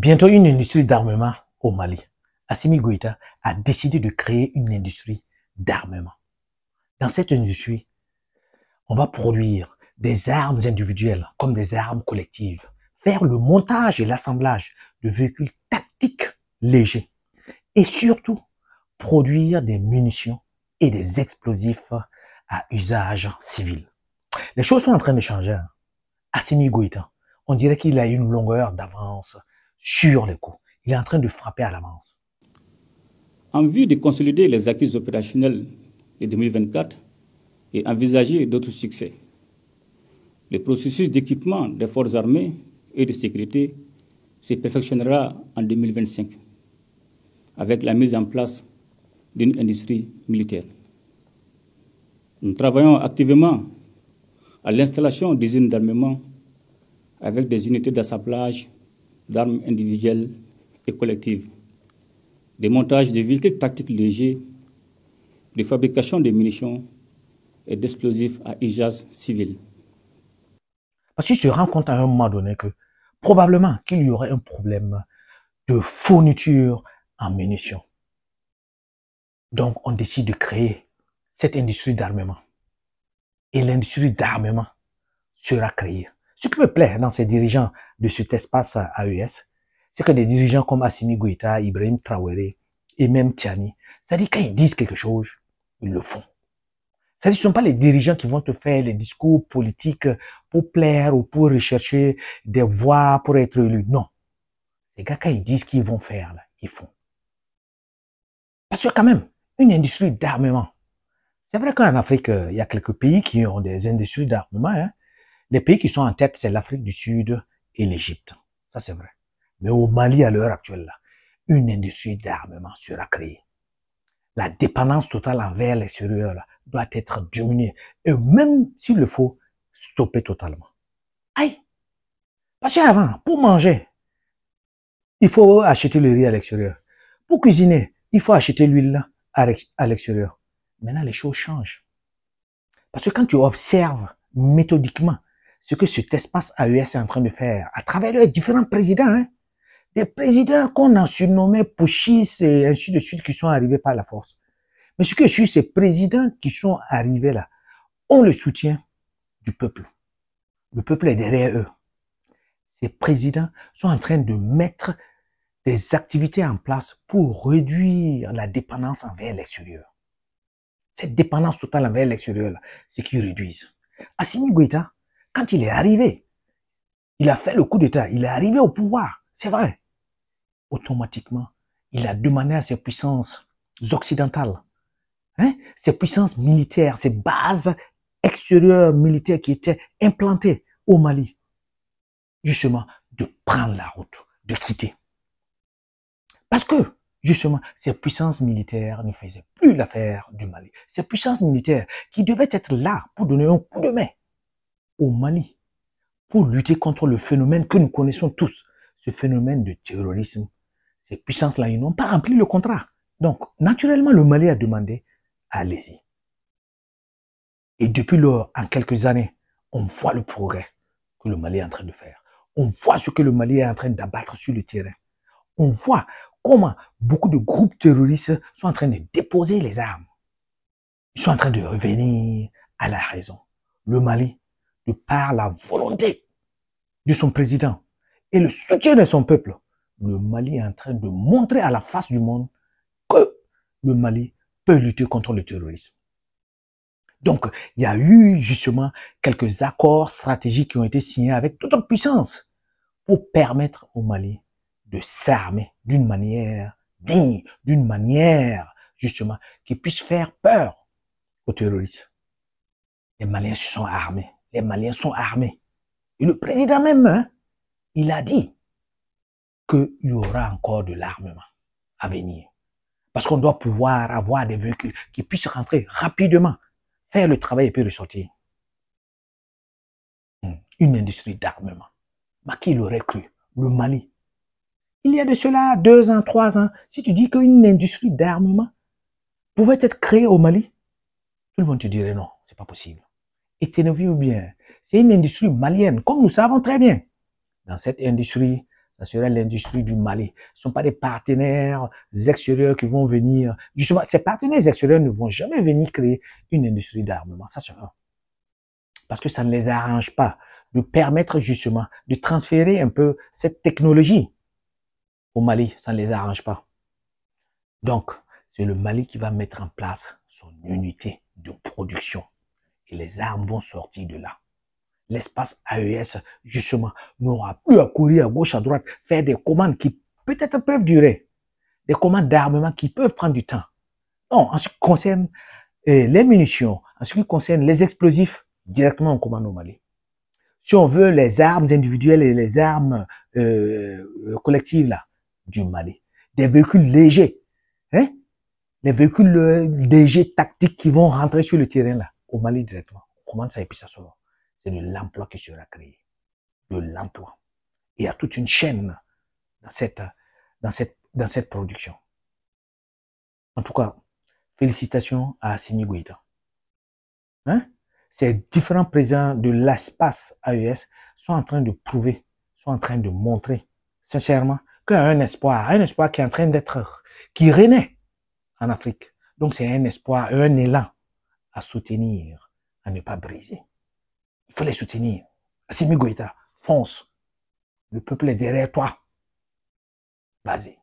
Bientôt une industrie d'armement au Mali. Assimi Goïta a décidé de créer une industrie d'armement. Dans cette industrie, on va produire des armes individuelles comme des armes collectives, faire le montage et l'assemblage de véhicules tactiques légers et surtout produire des munitions et des explosifs à usage civil. Les choses sont en train de changer. Assimi Goïta, on dirait qu'il a une longueur d'avance sur les coups. Il est en train de frapper à l'avance. En vue de consolider les acquis opérationnels de 2024 et envisager d'autres succès, le processus d'équipement des forces armées et de sécurité se perfectionnera en 2025 avec la mise en place d'une industrie militaire. Nous travaillons activement à l'installation d'usines d'armement avec des unités d'assemblage d'armes individuelles et collectives, des montages de véhicules tactiques légers, de fabrication de munitions et d'explosifs à usage civil. Parce qu'il se rend compte à un moment donné que probablement qu'il y aurait un problème de fourniture en munitions. Donc on décide de créer cette industrie d'armement. Et l'industrie d'armement sera créée. Ce qui me plaît dans ces dirigeants de cet espace AES, c'est que des dirigeants comme Assimi Goïta, Ibrahim Traoré et même Tiani, ça dit quand ils disent quelque chose, ils le font. Ça dit, ce ne sont pas les dirigeants qui vont te faire les discours politiques pour plaire ou pour rechercher des voix pour être élus. Non. Ces gars, quand ils disent qu'ils vont faire, là, ils font. Parce que quand même, une industrie d'armement, c'est vrai qu'en Afrique, il y a quelques pays qui ont des industries d'armement. Hein. Les pays qui sont en tête, c'est l'Afrique du Sud et l'Égypte. Ça, c'est vrai. Mais au Mali, à l'heure actuelle, là, une industrie d'armement sera créée. La dépendance totale envers l'extérieur doit être diminuée. Et même s'il le faut, stopper totalement. Aïe! Parce qu'avant, pour manger, il faut acheter le riz à l'extérieur. Pour cuisiner, il faut acheter l'huile à l'extérieur. Maintenant, les choses changent. Parce que quand tu observes méthodiquement ce que cet espace AES est en train de faire, à travers les différents présidents, hein, des présidents qu'on a surnommés pushistes et ainsi de suite qui sont arrivés par la force. Mais ce que je suis, ces présidents qui sont arrivés là, ont le soutien du peuple. Le peuple est derrière eux. Ces présidents sont en train de mettre des activités en place pour réduire la dépendance envers l'extérieur. Cette dépendance totale envers l'extérieur, c'est qu'ils réduisent. Assimi Goïta, quand il est arrivé, il a fait le coup d'État, il est arrivé au pouvoir, c'est vrai. Automatiquement, il a demandé à ses puissances occidentales, hein, ces puissances militaires, ces bases extérieures militaires qui étaient implantées au Mali, justement, de prendre la route, de quitter. Parce que, justement, ces puissances militaires ne faisaient plus l'affaire du Mali. Ces puissances militaires qui devaient être là pour donner un coup de main au Mali, pour lutter contre le phénomène que nous connaissons tous, ce phénomène de terrorisme. Ces puissances-là, ils n'ont pas rempli le contrat. Donc, naturellement, le Mali a demandé, allez-y. Et depuis lors, en quelques années, on voit le progrès que le Mali est en train de faire. On voit ce que le Mali est en train d'abattre sur le terrain. On voit comment beaucoup de groupes terroristes sont en train de déposer les armes. Ils sont en train de revenir à la raison. Le Mali, de par la volonté de son président et le soutien de son peuple, le Mali est en train de montrer à la face du monde que le Mali peut lutter contre le terrorisme. Donc, il y a eu justement quelques accords stratégiques qui ont été signés avec toute puissance pour permettre au Mali de s'armer d'une manière digne, d'une manière justement qui puisse faire peur aux terroristes. Les Maliens se sont armés, les Maliens sont armés. Et le président même, hein, il a dit qu'il y aura encore de l'armement à venir. Parce qu'on doit pouvoir avoir des véhicules qui puissent rentrer rapidement, faire le travail et puis ressortir. Une industrie d'armement. Mais qui l'aurait cru? Le Mali. Il y a de cela 2 ans, 3 ans, si tu dis qu'une industrie d'armement pouvait être créée au Mali, tout le monde te dirait non, c'est pas possible. Et tenez-vous bien, c'est une industrie malienne, comme nous savons très bien. Dans cette industrie, ça sera l'industrie du Mali. Ce ne sont pas des partenaires extérieurs qui vont venir. Justement, ces partenaires extérieurs ne vont jamais venir créer une industrie d'armement. Ça, c'est un. Parce que ça ne les arrange pas de permettre justement de transférer un peu cette technologie au Mali. Ça ne les arrange pas. Donc, c'est le Mali qui va mettre en place son unité de production. Et les armes vont sortir de là. L'espace AES, justement, n'aura plus à courir à gauche, à droite, faire des commandes qui peut-être peuvent durer. Des commandes d'armement qui peuvent prendre du temps. Non, en ce qui concerne les munitions, en ce qui concerne les explosifs, directement on commande au Mali. Si on veut les armes individuelles et les armes collectives, là, du Mali. Des véhicules légers, hein? Les véhicules légers tactiques qui vont rentrer sur le terrain, là, au Mali directement. On commande ça et puis ça sort. C'est de l'emploi qui sera créé. De l'emploi. Il y a toute une chaîne dans cette production. En tout cas, félicitations à Assimi Goïta. Hein? Ces différents présidents de l'espace AES sont en train de prouver, sont en train de montrer, sincèrement, qu'il y a un espoir qui est en train d'être, qui renaît en Afrique. Donc c'est un espoir, un élan à soutenir, à ne pas briser. Il faut les soutenir. Assimi Goïta, fonce. Le peuple est derrière toi. Vas-y.